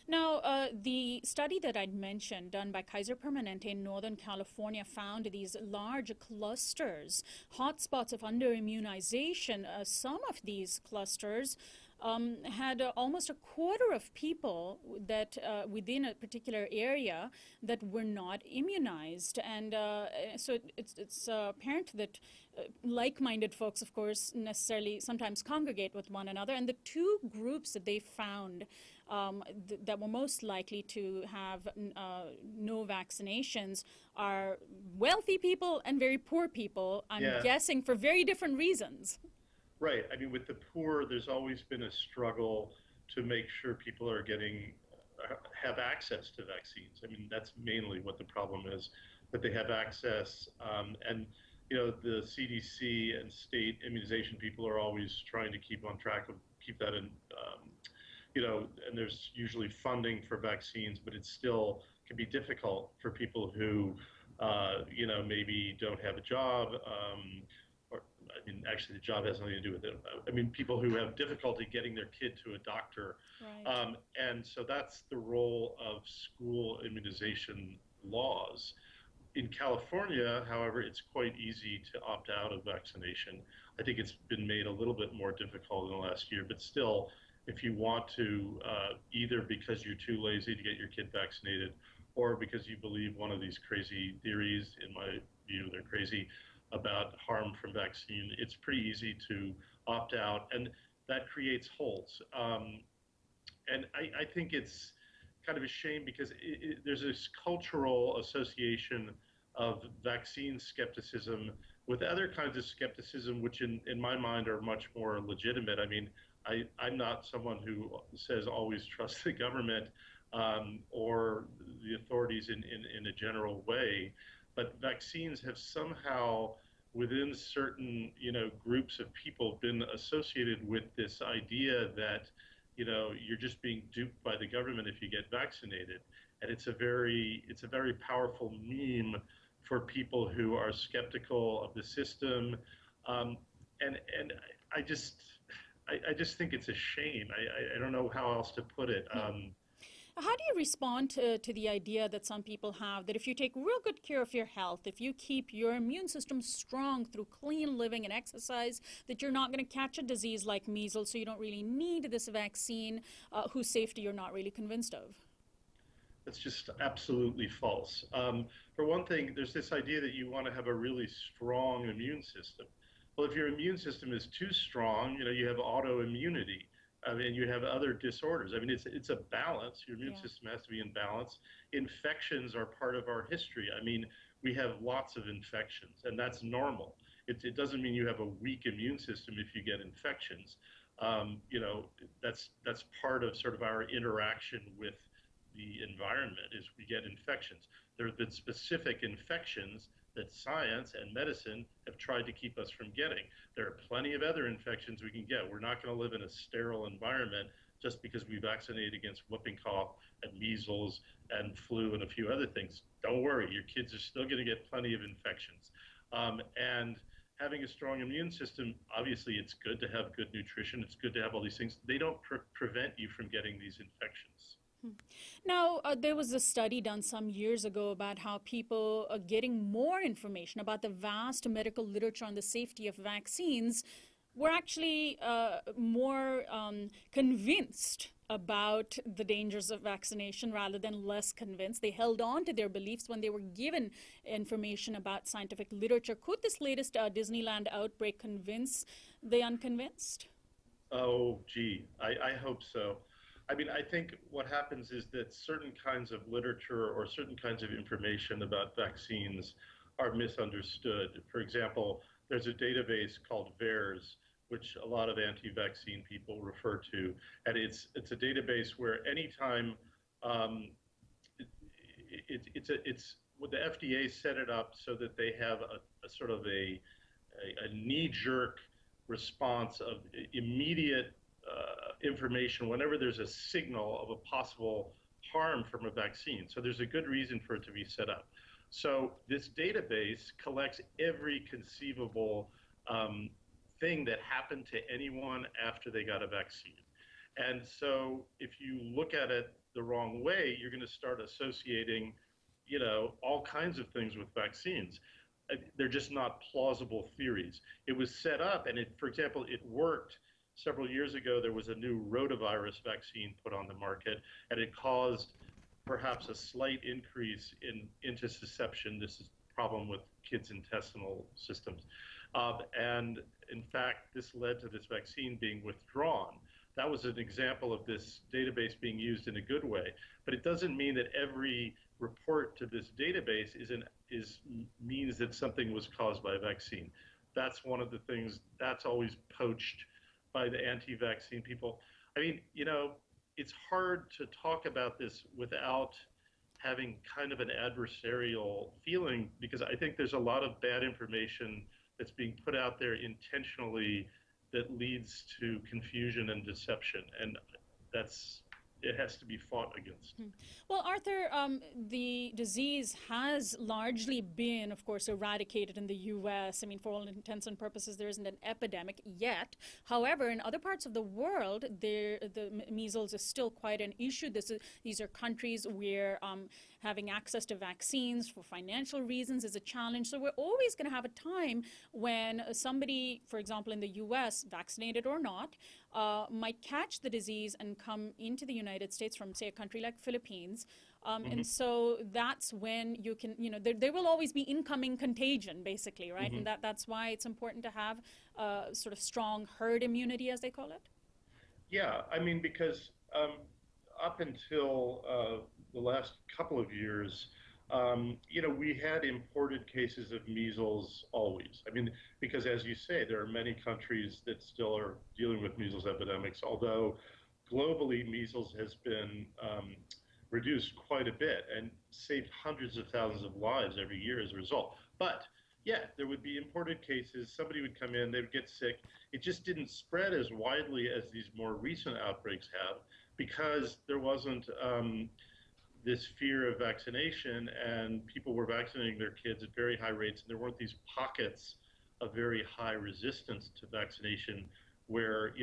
Now, the study that I'd mentioned, done by Kaiser Permanente in Northern California, found these large clusters, hotspots of underimmunization. Some of these clusters had almost a quarter of people that within a particular area that were not immunized. And so it's apparent that like-minded folks, of course, necessarily sometimes congregate with one another. And the two groups that they found that were most likely to have no vaccinations are wealthy people and very poor people, I'm guessing for very different reasons. Right. I mean, with the poor, there's always been a struggle to make sure people are have access to vaccines. I mean, that's mainly what the problem is, that they have access. And, the CDC and state immunization people are always trying to keep on track of, keep that in, and there's usually funding for vaccines, but it still can be difficult for people who, maybe don't have a job, actually, the job has nothing to do with it. I mean, people who have difficulty getting their kid to a doctor. Right. And so that's the role of school immunization laws. In California, however, it's quite easy to opt out of vaccination. I think it's been made a little bit more difficult in the last year, but still, if you want to, either because you're too lazy to get your kid vaccinated, or because you believe one of these crazy theories, in my view, they're crazy, about harm from vaccine, it's pretty easy to opt out, and that creates holes. And I think it's kind of a shame because there's this cultural association of vaccine skepticism with other kinds of skepticism, which in my mind are much more legitimate. I mean, I'm not someone who says always trust the government or the authorities in a general way, but vaccines have somehow, within certain groups of people, been associated with this idea that you're just being duped by the government if you get vaccinated, and it's a very powerful meme for people who are skeptical of the system, and I just think it's a shame. I don't know how else to put it. How do you respond to the idea that some people have that if you take real good care of your health, if you keep your immune system strong through clean living and exercise, that you're not going to catch a disease like measles, so you don't really need this vaccine, whose safety you're not really convinced of? That's just absolutely false. For one thing, there's this idea that you want to have a really strong immune system. Well, if your immune system is too strong, you have autoimmunity. I mean, you have other disorders. I mean, it's a balance. Your immune system has to be in balance. Infections are part of our history. I mean, we have lots of infections, and that's normal. It doesn't mean you have a weak immune system if you get infections. That's part of sort of our interaction with the environment is we get infections. There have been specific infections that science and medicine have tried to keep us from getting. There are plenty of other infections we can get. We're not going to live in a sterile environment just because we vaccinate against whooping cough and measles and flu and a few other things. Don't worry, your kids are still going to get plenty of infections. And having a strong immune system, obviously it's good to have good nutrition. It's good to have all these things. They don't prevent you from getting these infections. Now, there was a study done some years ago about how people are getting more information about the vast medical literature on the safety of vaccines were actually more convinced about the dangers of vaccination rather than less convinced. They held on to their beliefs when they were given information about scientific literature. Could this latest Disneyland outbreak convince the unconvinced? Oh, gee, I hope so. I mean, I think what happens is that certain kinds of literature or certain kinds of information about vaccines are misunderstood. For example, there's a database called VAERS, which a lot of anti-vaccine people refer to, and it's a database where anytime the FDA set it up so that they have a sort of a knee-jerk response of immediate information whenever there's a signal of a possible harm from a vaccine. So there's a good reason for it to be set up. So this database collects every conceivable thing that happened to anyone after they got a vaccine. And so if you look at it the wrong way, you're going to start associating, all kinds of things with vaccines. They're just not plausible theories. It was set up, and for example, it worked. Several years ago, there was a new rotavirus vaccine put on the market, and it caused perhaps a slight increase in intussusception. This is a problem with kids' intestinal systems. And in fact, this led to this vaccine being withdrawn. That was an example of this database being used in a good way. But it doesn't mean that every report to this database means that something was caused by a vaccine. That's one of the things that's always poached by the anti-vaccine people. I mean, it's hard to talk about this without having kind of an adversarial feeling, because I think there's a lot of bad information that's being put out there intentionally that leads to confusion and deception, and it has to be fought against. Well, Arthur, the disease has largely been, of course, eradicated in the U.S. I mean, for all intents and purposes, there isn't an epidemic yet. However, in other parts of the world, the measles is still quite an issue. These are countries where having access to vaccines for financial reasons is a challenge. So we're always going to have a time when somebody, for example, in the U.S., vaccinated or not, might catch the disease and come into the United States from, say, a country like Philippines. And so that's when you can, there will always be incoming contagion, basically, right? And that's why it's important to have sort of strong herd immunity, as they call it. Yeah, I mean, because up until the last couple of years, we had imported cases of measles always. I mean, because as you say, there are many countries that still are dealing with measles epidemics, although globally measles has been reduced quite a bit and saved hundreds of thousands of lives every year as a result. But yeah, there would be imported cases, somebody would come in, they would get sick. It just didn't spread as widely as these more recent outbreaks have, because there wasn't this fear of vaccination, and people were vaccinating their kids at very high rates, and there weren't these pockets of very high resistance to vaccination where,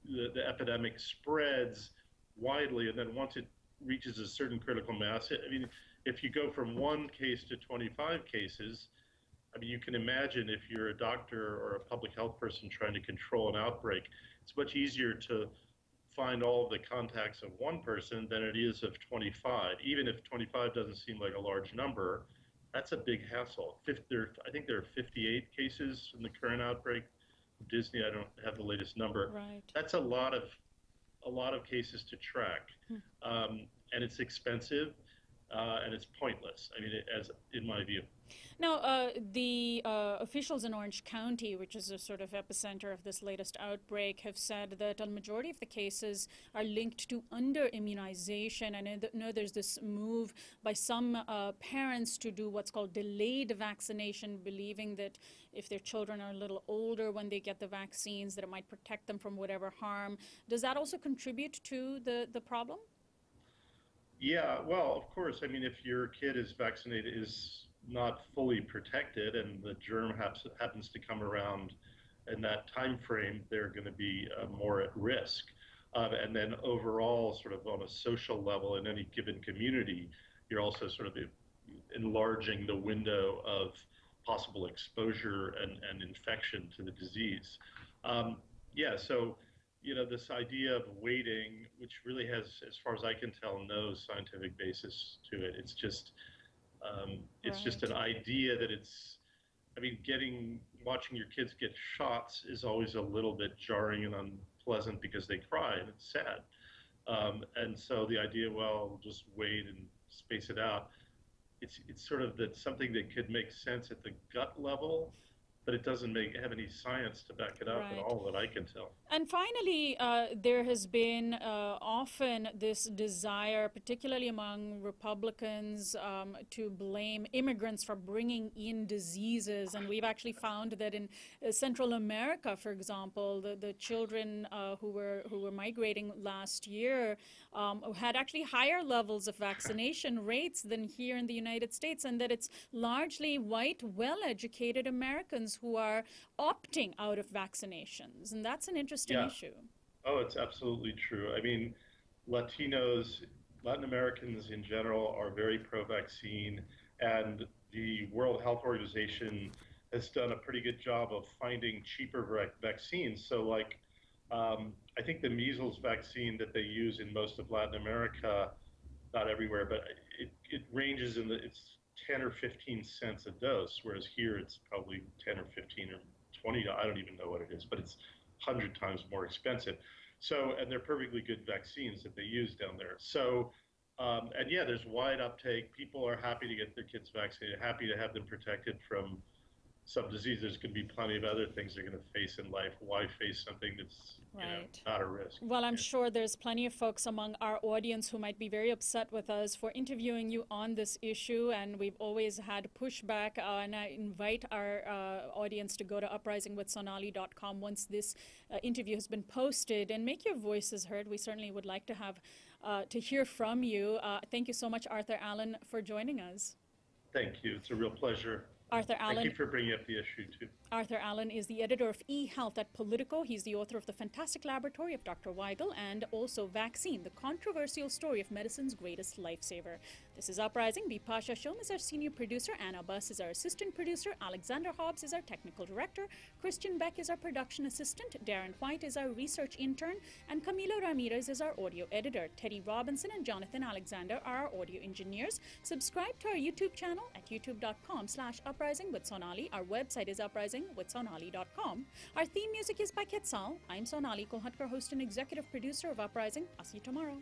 the epidemic spreads widely, and then once it reaches a certain critical mass, I mean, if you go from 1 case to 25 cases, I mean, you can imagine if you're a doctor or a public health person trying to control an outbreak, it's much easier to find all of the contacts of one person than it is of 25. Even if 25 doesn't seem like a large number, that's a big hassle. I think there are 58 cases in the current outbreak. Disney, I don't have the latest number. Right. That's a lot of cases to track, and it's expensive, and it's pointless. I mean, as in my view. Now, the officials in Orange County, which is a sort of epicenter of this latest outbreak, have said that a majority of the cases are linked to under-immunization. And I know there's this move by some parents to do what's called delayed vaccination, believing that if their children are a little older when they get the vaccines, that it might protect them from whatever harm. Does that also contribute to the problem? Yeah, well, of course. I mean, if your kid is vaccinated, is not fully protected, and the germ happens to come around in that time frame, they're going to be more at risk. And then overall, sort of on a social level in any given community, you're also sort of enlarging the window of possible exposure and infection to the disease. Yeah, so this idea of waiting, which really has, as far as I can tell, no scientific basis to it. It's just just an idea that watching your kids get shots is always a little bit jarring and unpleasant because they cry and it's sad. And so the idea, well, we'll just wait and space it out. It's sort of something that could make sense at the gut level, but it doesn't have any science to back it up at all that I can tell. And finally, there has been often this desire, particularly among Republicans, to blame immigrants for bringing in diseases. And we've actually found that in Central America, for example, the children who were migrating last year had actually higher levels of vaccination rates than here in the United States, and that it's largely white, well-educated Americans Latinos who are opting out of vaccinations, and that's an interesting issue. Oh, it's absolutely true. I mean, Latinos, Latin Americans in general are very pro-vaccine, and the World Health Organization has done a pretty good job of finding cheaper vaccines. So like, I think the measles vaccine that they use in most of Latin America, not everywhere, but it ranges it's 10 or 15 cents a dose, whereas here it's probably 10 or 15 or 20, I don't even know what it is, but it's 100 times more expensive. So, and they're perfectly good vaccines that they use down there. So, and yeah, there's wide uptake. People are happy to get their kids vaccinated, happy to have them protected from some disease. There's going to be plenty of other things they're going to face in life. Why face something that's not a risk? Well, I'm sure there's plenty of folks among our audience who might be very upset with us for interviewing you on this issue, and we've always had pushback, and I invite our audience to go to uprisingwithsonali.com once this interview has been posted and make your voices heard. We certainly would like to have to hear from you. Thank you so much, Arthur Allen, for joining us. Thank you. It's a real pleasure. Arthur Allen. Thank you for bringing up the issue, too. Arthur Allen is the editor of eHealth at Politico. He's the author of The Fantastic Laboratory of Dr. Weigel and also Vaccine, the controversial story of medicine's greatest lifesaver. This is Uprising. Bipasha Shom is our senior producer. Anna Buss is our assistant producer. Alexander Hobbs is our technical director. Christian Beck is our production assistant. Darren White is our research intern. And Camilo Ramirez is our audio editor. Teddy Robinson and Jonathan Alexander are our audio engineers. Subscribe to our YouTube channel at youtube.com/Uprising with Sonali. Our website is uprisingwithsonali.com. Our theme music is by Quetzal. I'm Sonali Kolhatkar, host and executive producer of Uprising. I'll see you tomorrow.